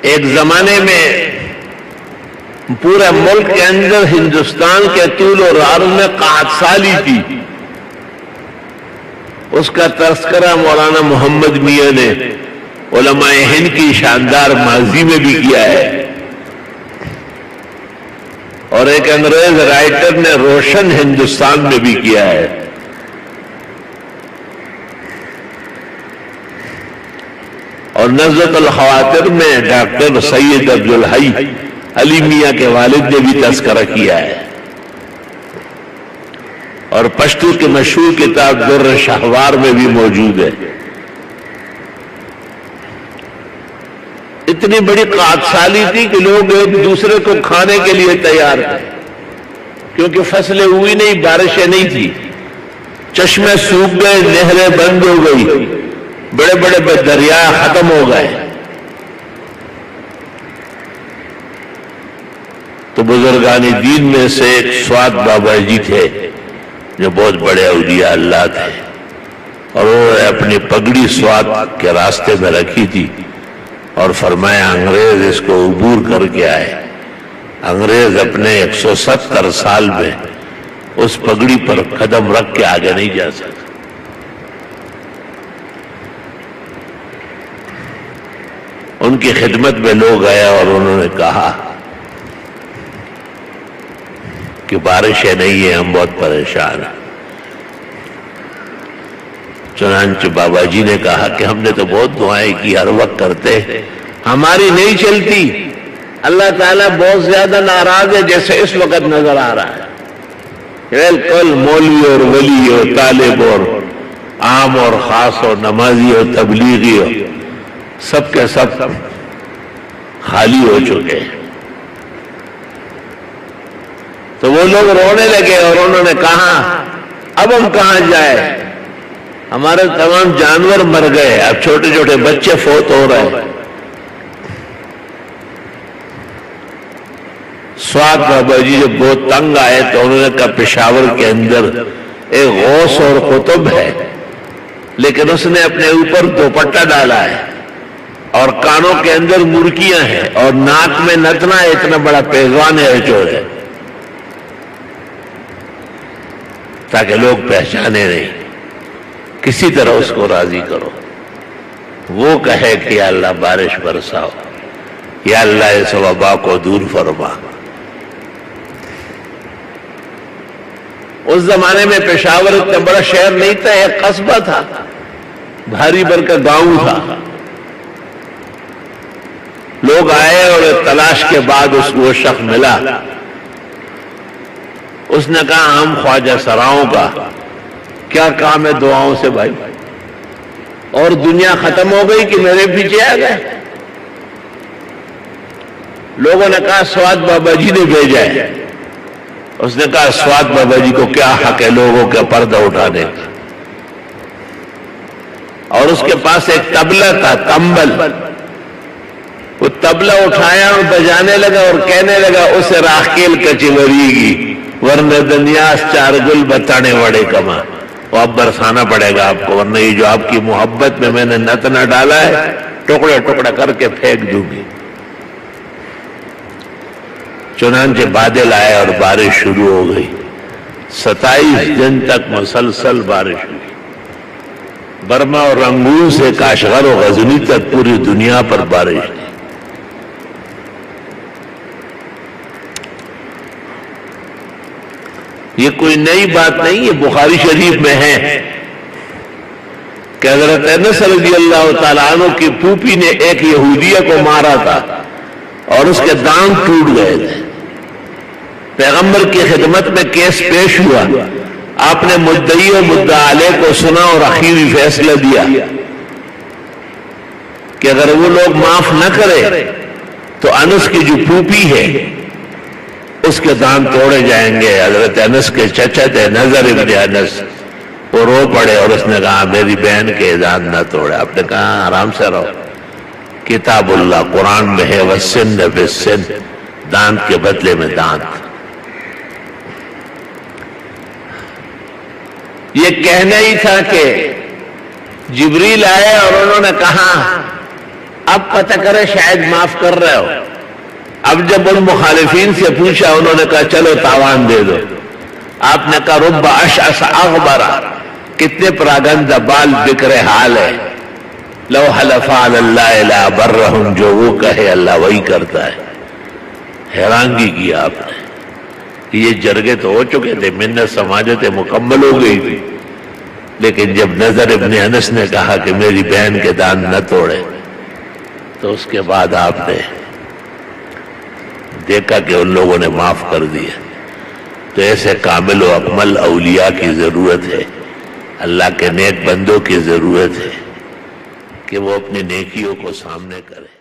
ایک زمانے میں پورے ملک کے اندر ہندوستان کے طول و عرض میں قحط سالی تھی. اس کا تذکرہ مولانا محمد میاں نے علماء ہند کی شاندار ماضی میں بھی کیا ہے، اور ایک انگریز رائٹر نے روشن ہندوستان میں بھی کیا ہے. اور نزلۃ الخواطر میں ڈاکٹر سید عبدالحی علی میاں کے والد نے بھی تذکرہ کیا ہے، اور پشتو کی مشہور کتاب در شہوار میں بھی موجود ہے. اتنی بڑی قحط سالی تھی کہ لوگ ایک دوسرے کو کھانے کے لیے تیار تھے، کیونکہ فصلیں ہوئی نہیں، بارشیں نہیں تھی، چشمے سوکھ گئے، نہریں بند ہو گئی، بڑے بڑے دریا ختم ہو گئے. تو بزرگان دین میں سے ایک سوات بابا جی تھے جو بہت بڑے اولیاء اللہ تھے، اور انہوں نے اپنی پگڑی سوات کے راستے میں رکھی تھی اور فرمایا انگریز اس کو عبور کر کے آئے. انگریز اپنے 170 سال میں اس پگڑی پر قدم رکھ کے آگے نہیں جا سکتا. ان کی خدمت میں لوگ آئے اور انہوں نے کہا کہ بارشیں نہیں ہیں، ہم بہت پریشان ہیں. چنانچہ بابا جی نے کہا کہ ہم نے تو بہت دعائیں کی، ہر وقت کرتے ہیں، ہماری نہیں چلتی. اللہ تعالیٰ بہت زیادہ ناراض ہے، جیسے اس وقت نظر آ رہا ہے. بالکل مولوی اور ولی اور طالب اور عام اور خاص اور نمازی اور تبلیغی اور سب کے سب خالی ہو چکے ہیں. تو وہ لوگ رونے لگے اور انہوں نے کہا اب ہم کہاں جائیں، ہمارے تمام جانور مر گئے، اب چھوٹے چھوٹے بچے فوت ہو رہے ہیں. سوات بابا جی جب بہت تنگ آئے تو انہوں نے کہا پشاور کے اندر ایک غوث اور قطب ہے، لیکن اس نے اپنے اوپر دوپٹہ ڈالا ہے اور کانوں کے اندر مرکیاں ہیں اور ناک میں نتنا ہے، اتنا بڑا پیغوان ہے جو ہے، تاکہ لوگ پہچانے نہیں. کسی طرح اس کو راضی کرو. وہ کہے کہ یا اللہ بارش برساؤ، یا اللہ اس وبا کو دور فرما. اس زمانے میں پشاور اتنا بڑا شہر نہیں تھا، ایک قصبہ تھا، بھاری بھر کا گاؤں تھا. لوگ آئے اور تلاش کے بعد اس کو وہ شخص ملا. اس نے کہا ہم خواجہ سراؤں کا کیا کام ہے دعاؤں سے بھائی، اور دنیا ختم ہو گئی کہ میرے پیچھے آ گئے. لوگوں نے کہا سوات بابا جی نے بھیجا ہے. اس نے کہا سوات بابا جی کو کیا حق ہے لوگوں کا پردہ اٹھانے کا. اور اس کے پاس ایک طبلہ تھا، تمبل. وہ طبلہ اٹھایا اور بجانے لگا اور کہنے لگا اسے راکھیل کچوری گی ورنہ دنیاس چار گل بتانے وڑے کما. وہ اب برسانا پڑے گا آپ کو، ورنہ یہ جو آپ کی محبت میں نے نتنا ڈالا ہے ٹکڑے ٹکڑے کر کے پھینک دوں گی. چنانچہ بادل آئے اور بارش شروع ہو گئی. 27 دن تک مسلسل بارش ہوئی. برما اور رنگون سے کاشغر و غزنی تک پوری دنیا پر بارش تھی. یہ کوئی نئی بات نہیں، یہ بخاری شریف میں ہے کہ حضرت انس رضی اللہ تعالیٰ عنہ کی پھوپھی نے ایک یہودیہ کو مارا تھا اور اس کے دانت ٹوٹ گئے تھے. پیغمبر کی خدمت میں کیس پیش ہوا. آپ نے مدعی و مدعا علیہ کو سنا اور اخیری فیصلہ دیا کہ اگر وہ لوگ معاف نہ کرے تو انس کی جو پھوپھی ہے اس کے دانت توڑے جائیں گے. حضرت انس کے چچا تھے نظر ابن انس، وہ رو پڑے اور اس نے کہا میری بہن کے دانت نہ توڑے. آپ نے کہا آرام سے رہو، کتاب اللہ قرآن میں ہے وَالسِّنَّ بِالسِّنِّ، دانت کے بدلے میں دانت. یہ کہنا ہی تھا کہ جبریل آئے اور انہوں نے کہا اب پتہ کرے شاید معاف کر رہے ہو. اب جب ان مخالفین سے پوچھا انہوں نے کہا چلو تاوان دے دو. آپ نے کہا رب اشعث اغبر، کتنے پراگندہ بال بکر حال ہے. لو حلف علی اللہ لا برہم، جو وہ کہے اللہ وہی کرتا ہے. حیرانگی کی آپ نے. یہ جرگے تو ہو چکے تھے، منت سماجتیں مکمل ہو گئی تھی، لیکن جب نظر ابن انس نے کہا کہ میری بہن کے دان نہ توڑے تو اس کے بعد آپ نے دیکھا کہ ان لوگوں نے معاف کر دیا. تو ایسے کامل و اکمل اولیاء کی ضرورت ہے، اللہ کے نیک بندوں کی ضرورت ہے کہ وہ اپنی نیکیوں کو سامنے کرے.